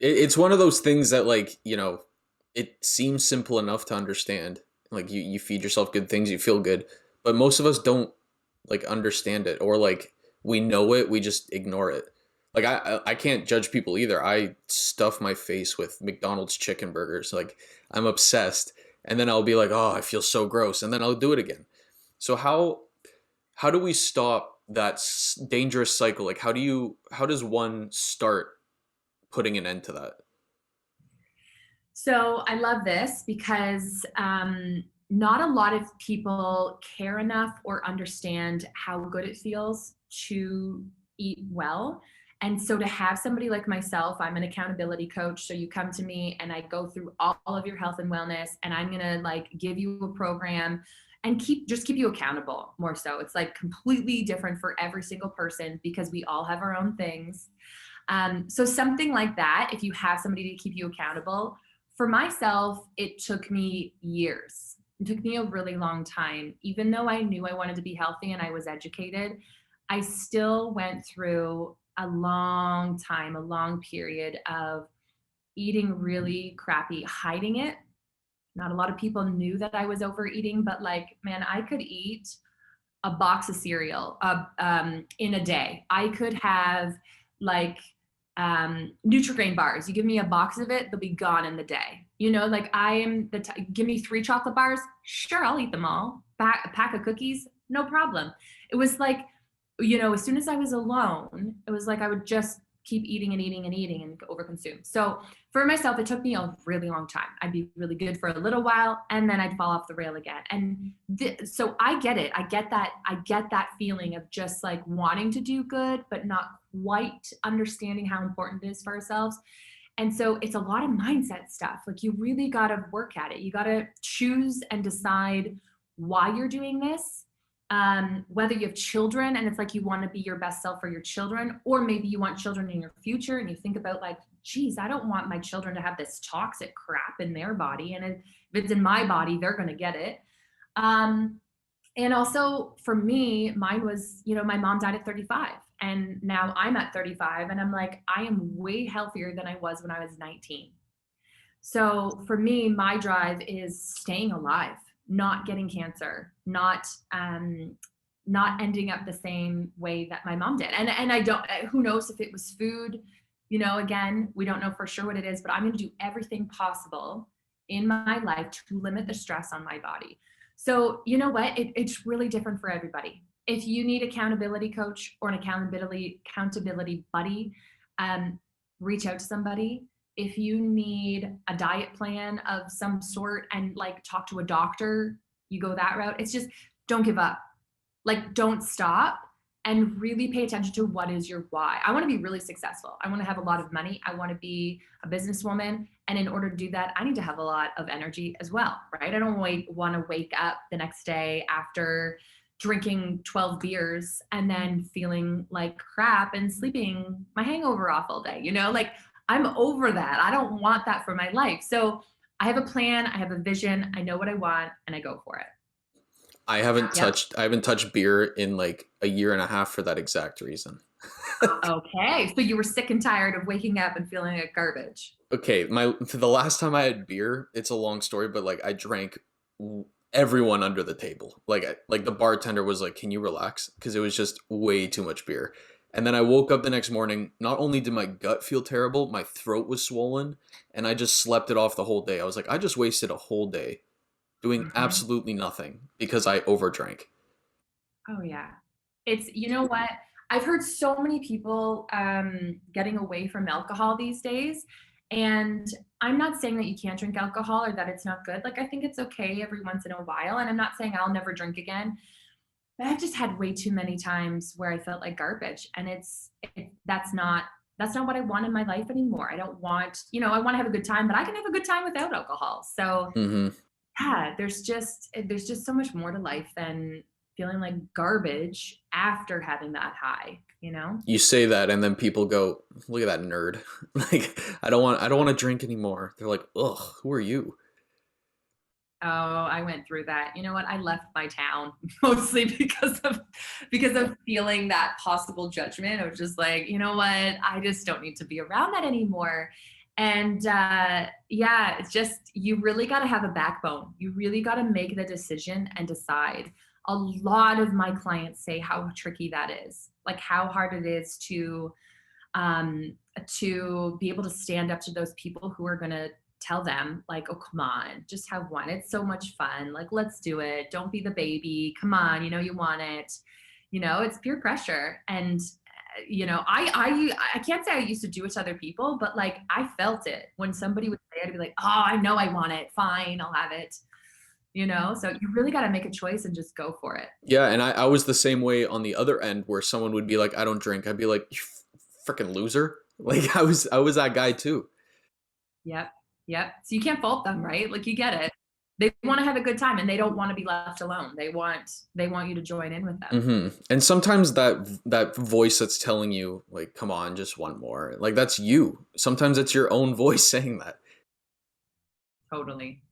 It's one of those things that, like, it seems simple enough to understand. Like, you feed yourself good things, you feel good, but most of us don't like understand it, or like we know it, we just ignore it. Like I can't judge people either. I stuff my face with McDonald's chicken burgers. Like, I'm obsessed, and then I'll be like, oh, I feel so gross, and then I'll do it again. So how do we stop that dangerous cycle? Like, how does one start putting an end to that? So I love this because not a lot of people care enough or understand how good it feels to eat well. And so to have somebody like myself, I'm an accountability coach. So you come to me and I go through all of your health and wellness, and I'm going to like give you a program and keep you accountable more so. It's like completely different for every single person because we all have our own things. So something like that, if you have somebody to keep you accountable, for myself, it took me years. It took me a really long time. Even though I knew I wanted to be healthy and I was educated, I still went through a long time, a long period of eating really crappy, hiding it. Not a lot of people knew that I was overeating, but like, man, I could eat a box of cereal in a day. I could have like Nutrigrain bars. You give me a box of it, they'll be gone in the day. You know, like I am give me 3 chocolate bars. Sure, I'll eat them all. A pack of cookies, no problem. It was like, as soon as I was alone, it was like I would just keep eating and eating and eating and overconsume. So for myself, it took me a really long time. I'd be really good for a little while and then I'd fall off the rail again. And so I get it. I get that. I get that feeling of just like wanting to do good, but not quite understanding how important it is for ourselves. And so it's a lot of mindset stuff. Like you really got to work at it. You got to choose and decide why you're doing this. Whether you have children and it's like you want to be your best self for your children, or maybe you want children in your future and you think about like, geez, I don't want my children to have this toxic crap in their body. And if it's in my body, they're going to get it. Um, and also for me, mine was, my mom died at 35 and now I'm at 35 and I'm like, I am way healthier than I was when I was 19. So for me, my drive is staying alive, not getting cancer, not ending up the same way that my mom did. And I don't, who knows if it was food, again, we don't know for sure what it is, but I'm going to do everything possible in my life to limit the stress on my body. So you know what? It's really different for everybody. If you need accountability coach or an accountability buddy, reach out to somebody. If you need a diet plan of some sort and like talk to a doctor, you go that route. It's just don't give up. Like don't stop and really pay attention to what is your why. I want to be really successful. I want to have a lot of money. I want to be a businesswoman. And in order to do that, I need to have a lot of energy as well, right? I don't want to wake up the next day after drinking 12 beers and then feeling like crap and sleeping my hangover off all day, like I'm over that. I don't want that for my life. So I have a plan, I have a vision, I know what I want, and I go for it. Yep. I haven't touched beer in like a year and a half for that exact reason. Okay. So you were sick and tired of waking up and feeling like garbage. Okay, the last time I had beer, it's a long story, but like I drank everyone under the table. Like the bartender was like, "Can you relax?" Because it was just way too much beer. And then I woke up the next morning. Not only did my gut feel terrible, my throat was swollen, and I just slept it off the whole day. I was like, I just wasted a whole day doing Mhm. absolutely nothing because I overdrank. Oh yeah. You know what? I've heard so many people getting away from alcohol these days. And I'm not saying that you can't drink alcohol or that it's not good. Like, I think it's okay every once in a while. And I'm not saying I'll never drink again. But I've just had way too many times where I felt like garbage. And that's not what I want in my life anymore. I don't want, I want to have a good time, but I can have a good time without alcohol. So Hmm. yeah, there's just so much more to life than feeling like garbage after having that high. You say that, and then people go, "Look at that nerd!" Like, I don't want to drink anymore. They're like, "Ugh, who are you?" Oh, I went through that. You know what? I left my town mostly because of feeling that possible judgment. I was just like, you know what? I just don't need to be around that anymore. And yeah, it's just, you really got to have a backbone. You really got to make the decision and decide. A lot of my clients say how tricky that is, like how hard it is to be able to stand up to those people who are going to tell them like, oh, come on, just have one. It's so much fun. Like, let's do it. Don't be the baby. Come on. You know, you want it. You know, it's peer pressure. And, you know, I can't say I used to do it to other people, but like I felt it when somebody would say it, I'd be like, oh, I know I want it. Fine. I'll have it. You know, so you really got to make a choice and just go for it. Yeah, and I was the same way on the other end where someone would be like, I don't drink. I'd be like, you freaking loser. Like I was that guy too. Yep. Yep. So you can't fault them, right? Like you get it. They want to have a good time and they don't want to be left alone. They want you to join in with them. And sometimes that voice that's telling you like, come on, just one more. Like that's you. Sometimes it's your own voice saying that. Totally.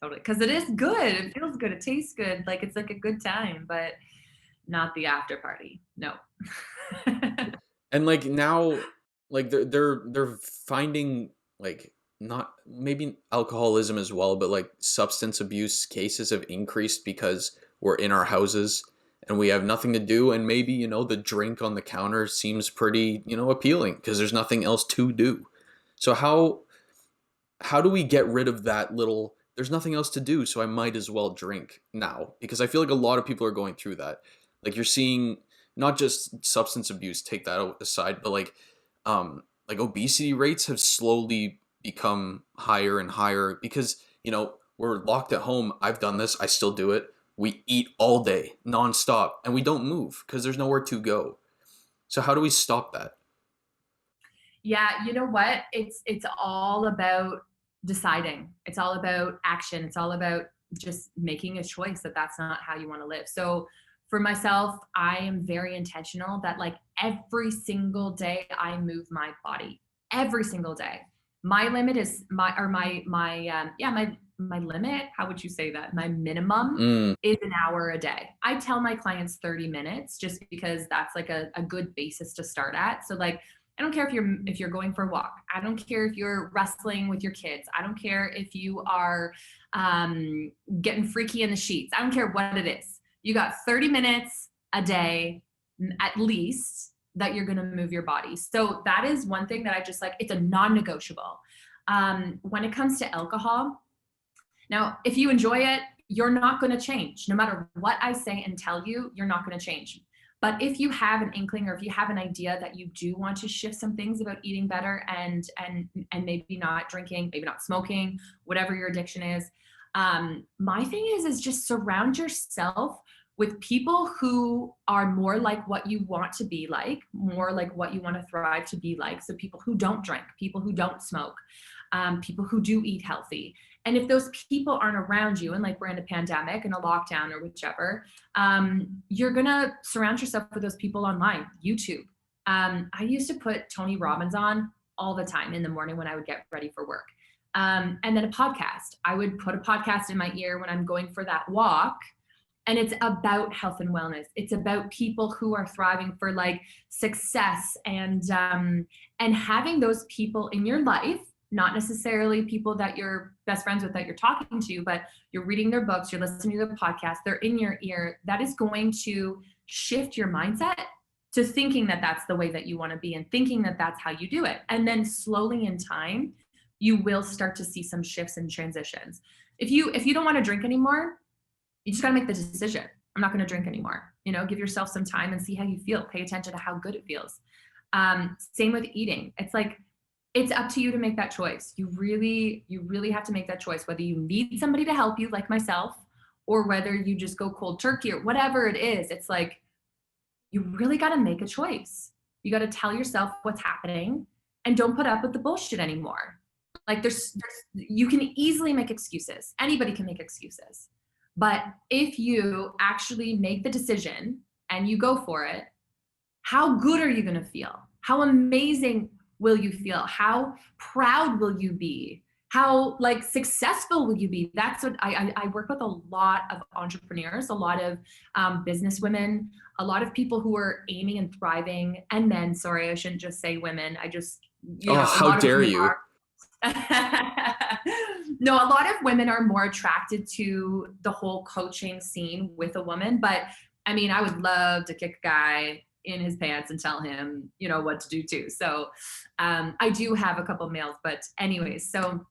Totally. Because it is good. It feels good. It tastes good. Like it's like a good time, but not the after party. No. And like now, like they're finding like not maybe alcoholism as well, but like substance abuse cases have increased because we're in our houses and we have nothing to do, and maybe the drink on the counter seems pretty appealing because there's nothing else to do. So how do we get rid of that little there's nothing else to do, so I might as well drink now? Because I feel like a lot of people are going through that. Like you're seeing not just substance abuse, take that aside, but like obesity rates have slowly become higher and higher because we're locked at home. I've done this, I still do it. We eat all day nonstop and we don't move because there's nowhere to go. So how do we stop that? Yeah, you know what? It's all about deciding. It's all about action. It's all about just making a choice that that's not how you want to live. So for myself, I am very intentional that like every single day I move my body. Every single day. My limit is my limit, how would you say that? My minimum Mm, is an hour a day. I tell my clients 30 minutes just because that's like a good basis to start at. So like I don't care if you're going for a walk. I don't care if you're wrestling with your kids. I don't care if you are getting freaky in the sheets. I don't care what it is. You got 30 minutes a day at least that you're going to move your body. So that is one thing that I just like, it's a non-negotiable. When it comes to alcohol, now, if you enjoy it, you're not going to change. No matter what I say and tell you, you're not going to change. But if you have an inkling or if you have an idea that you do want to shift some things about eating better and maybe not drinking, maybe not smoking, whatever your addiction is, my thing is just surround yourself with people who are more like what you want to be like, more like what you want to thrive to be like. So people who don't drink, people who don't smoke, people who do eat healthy. And if those people aren't around you, and like we're in a pandemic and a lockdown or whichever, you're gonna surround yourself with those people online. YouTube. I used to put Tony Robbins on all the time in the morning when I would get ready for work. And then a podcast. I would put a podcast in my ear when I'm going for that walk. And it's about health and wellness. It's about people who are thriving for like success and having those people in your life, not necessarily people that you're best friends with that you're talking to, but you're reading their books, you're listening to the podcast, they're in your ear. That is going to shift your mindset to thinking that that's the way that you want to be and thinking that that's how you do it. And then slowly in time, you will start to see some shifts and transitions. If you don't want to drink anymore, you just got to make the decision. I'm not going to drink anymore. Give yourself some time and see how you feel. Pay attention to how good it feels. Same with eating. It's like, it's up to you to make that choice. You really have to make that choice, whether you need somebody to help you like myself, or whether you just go cold turkey or whatever it is. It's like, you really got to make a choice. You got to tell yourself what's happening and don't put up with the bullshit anymore. Like you can easily make excuses. Anybody can make excuses. But if you actually make the decision and you go for it, how good are you going to feel? How amazing will you feel? How proud will you be? How like successful will you be? That's what I work with a lot of entrepreneurs, a lot of business women, a lot of people who are aiming and thriving, and men. Sorry, I shouldn't just say women. I just, oh, how dare you? No, a lot of women are more attracted to the whole coaching scene with a woman, but I mean, I would love to kick a guy in his pants and tell him, you know, what to do too. So I do have a couple males, but anyways, so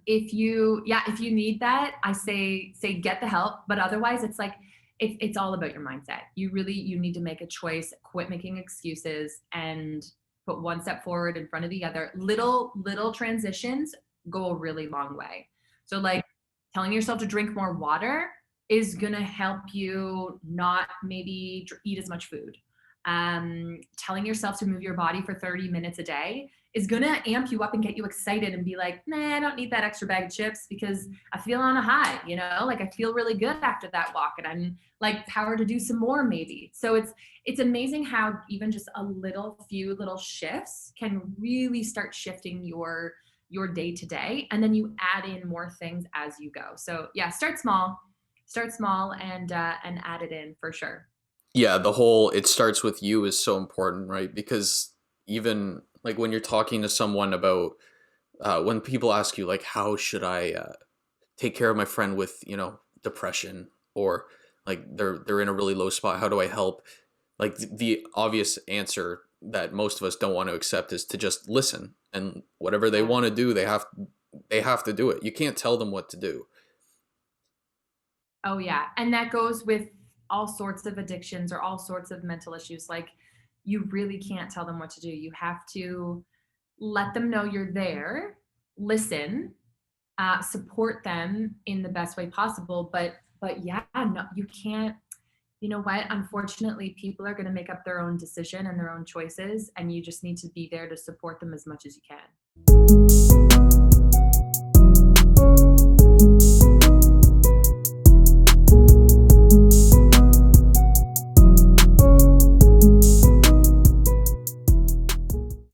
if you, yeah, if you need that, I say get the help, but otherwise it's like, it's all about your mindset. You need to make a choice, quit making excuses, and put one step forward in front of the other. Little transitions go a really long way. So like telling yourself to drink more water is going to help you not maybe eat as much food. Telling yourself to move your body for 30 minutes a day is going to amp you up and get you excited and be like, nah, I don't need that extra bag of chips because I feel on a high, you know, like I feel really good after that walk and I'm like power to do some more maybe. So it's amazing how even just a few little shifts can really start shifting your day to day, and then you add in more things as you go. So yeah, start small and add it in for sure. Yeah, the whole "it starts with you" is so important, right? Because even like when you're talking to someone about when people ask you like, how should I take care of my friend with, you know, depression, or like they're in a really low spot, how do I help? Like the obvious answer that most of us don't want to accept is to just listen, and whatever they Yeah. want to do, they have to do it. You can't tell them what to do. Oh yeah. And that goes with all sorts of addictions or all sorts of mental issues. Like you really can't tell them what to do. You have to let them know you're there, listen, support them in the best way possible. But yeah, no, you can't. You know what? Unfortunately, people are going to make up their own decision and their own choices, and you just need to be there to support them as much as you can.